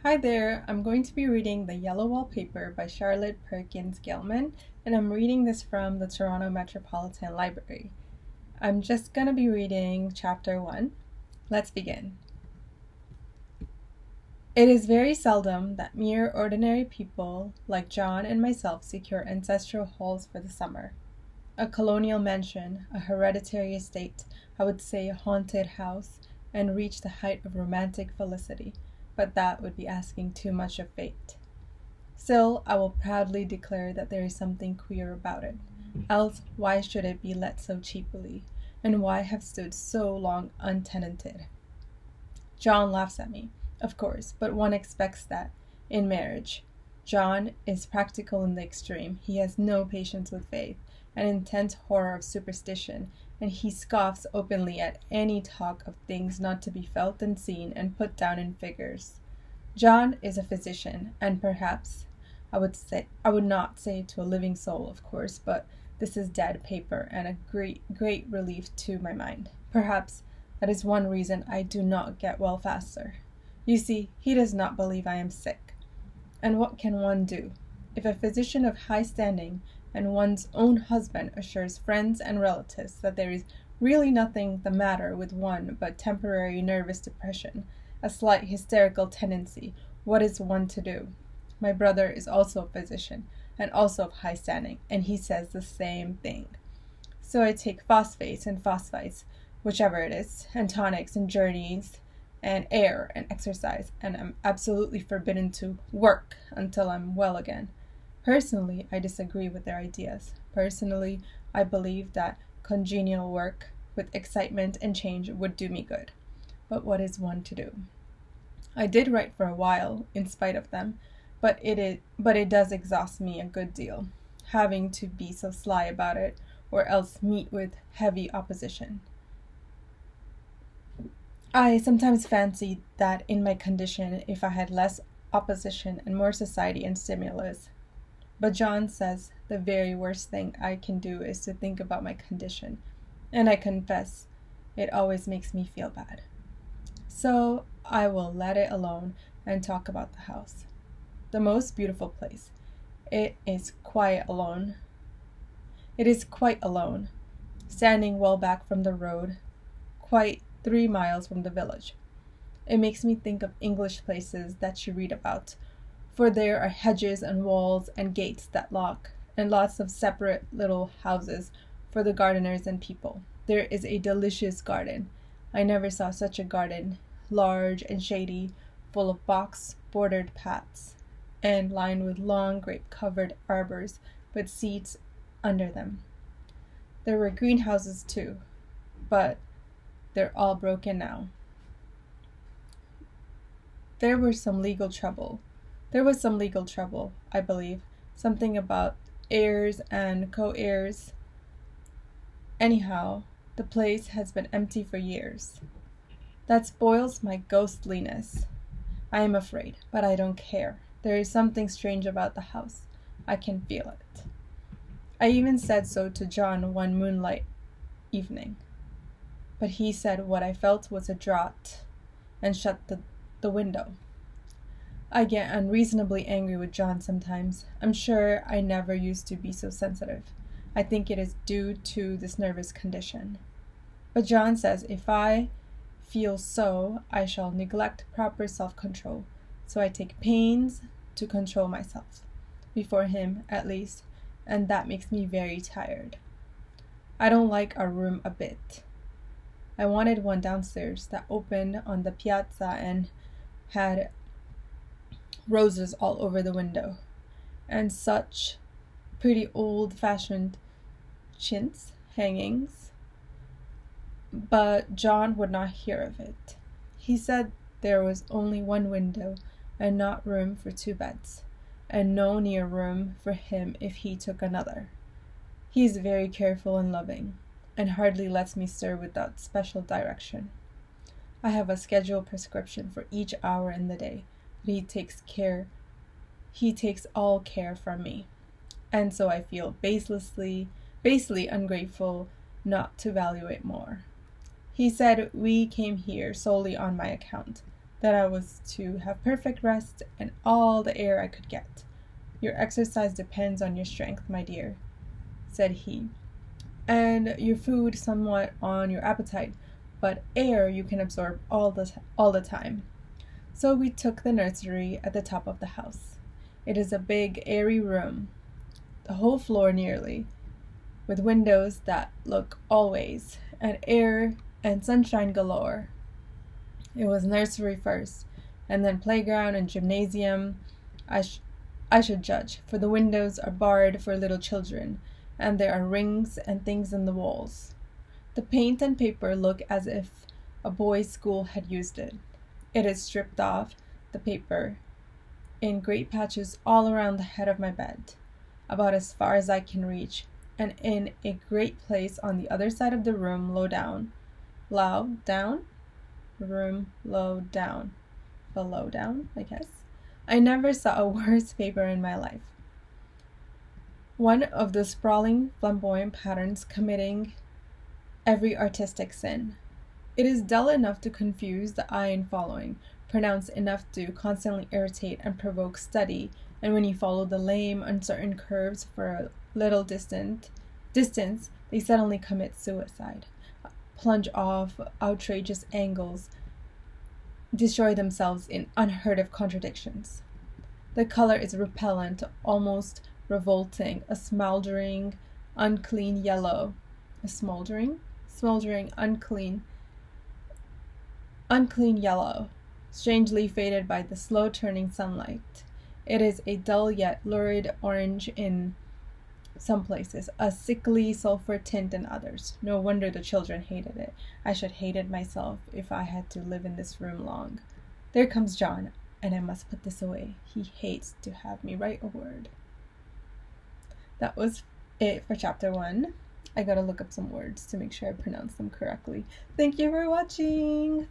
Hi there, I'm going to be reading The Yellow Wallpaper by Charlotte Perkins Gilman, and I'm reading this from the Toronto Metropolitan Library. I'm just going to be reading Chapter 1. Let's begin. It is very seldom that mere ordinary people like John and myself secure ancestral halls for the summer. A colonial mansion, a hereditary estate, I would say a haunted house, and reach the height of romantic felicity. But that would be asking too much of fate. Still, I will proudly declare that there is something queer about it. Else, why should it be let so cheaply? And why have stood so long untenanted? John laughs at me, of course, but one expects that, in marriage. John is practical in the extreme. He has no patience with faith, an intense horror of superstition, and he scoffs openly at any talk of things not to be felt and seen and put down in figures. John is a physician, and perhaps, I would not say to a living soul, of course, but this is dead paper and a great relief to my mind. Perhaps that is one reason I do not get well faster. You see, he does not believe I am sick. And what can one do? If a physician of high standing and one's own husband assures friends and relatives that there is really nothing the matter with one but temporary nervous depression, a slight hysterical tendency, what is one to do? My brother is also a physician, and also of high standing, and he says the same thing. So I take phosphates and phosphites, whichever it is, and tonics and journeys, and air and exercise, and I'm absolutely forbidden to work until I'm well again. Personally, I disagree with their ideas. Personally, I believe that congenial work with excitement and change would do me good. But what is one to do? I did write for a while, in spite of them, but it does exhaust me a good deal, having to be so sly about it, or else meet with heavy opposition. I sometimes fancy that in my condition, if I had less opposition and more society and stimulus. But John says the very worst thing I can do is to think about my condition, and I confess it always makes me feel bad. So I will let it alone and talk about the house. The most beautiful place. It is quite alone, standing well back from the road, quite 3 miles from the village. It makes me think of English places that you read about, for there are hedges and walls and gates that lock, and lots of separate little houses for the gardeners and people. There is a delicious garden. I never saw such a garden, large and shady, full of box-bordered paths, and lined with long grape-covered arbors with seats under them. There were greenhouses too, but they're all broken now. There was some legal trouble, I believe. Something about heirs and co-heirs. Anyhow, the place has been empty for years. That spoils my ghostliness. I am afraid, but I don't care. There is something strange about the house. I can feel it. I even said so to John one moonlight evening. But he said what I felt was a draught and shut the window. I get unreasonably angry with John sometimes. I'm sure I never used to be so sensitive. I think it is due to this nervous condition. But John says if I feel so, I shall neglect proper self-control. So I take pains to control myself, before him at least, and that makes me very tired. I don't like our room a bit. I wanted one downstairs that opened on the piazza and had roses all over the window, and such pretty old-fashioned chintz hangings. But John would not hear of it. He said there was only one window and not room for 2 beds, and no near room for him if he took another. He is very careful and loving, and hardly lets me stir without special direction. I have a scheduled prescription for each hour in the day, but he takes all care from me, and so I feel basely ungrateful not to value it more. He said we came here solely on my account, that I was to have perfect rest and all the air I could get. Your exercise depends on your strength, my dear, said he, and your food somewhat on your appetite, but air you can absorb all the time. So we took the nursery at the top of the house. It is a big, airy room, the whole floor nearly, with windows that look always, and air and sunshine galore. It was nursery first, and then playground and gymnasium, I should judge, for the windows are barred for little children, and there are rings and things in the walls. The paint and paper look as if a boys' school had used it. It is stripped off, the paper, in great patches all around the head of my bed, about as far as I can reach, and in a great place on the other side of the room, low down. Room low down. Below down, I guess. I never saw a worse paper in my life. One of the sprawling, flamboyant patterns committing every artistic sin. It is dull enough to confuse the eye in following, pronounced enough to constantly irritate and provoke study, and when you follow the lame, uncertain curves for a little distance, they suddenly commit suicide, plunge off outrageous angles, destroy themselves in unheard of contradictions. The color is repellent, almost revolting, a smoldering, unclean yellow. A smoldering, unclean yellow, strangely faded by the slow turning sunlight. It is a dull yet lurid orange in some places, a sickly sulphur tint in others. No wonder the children hated it. I should hate it myself if I had to live in this room long. There comes John, and I must put this away. He hates to have me write a word. That was it for chapter 1. I gotta look up some words to make sure I pronounce them correctly. Thank you for watching!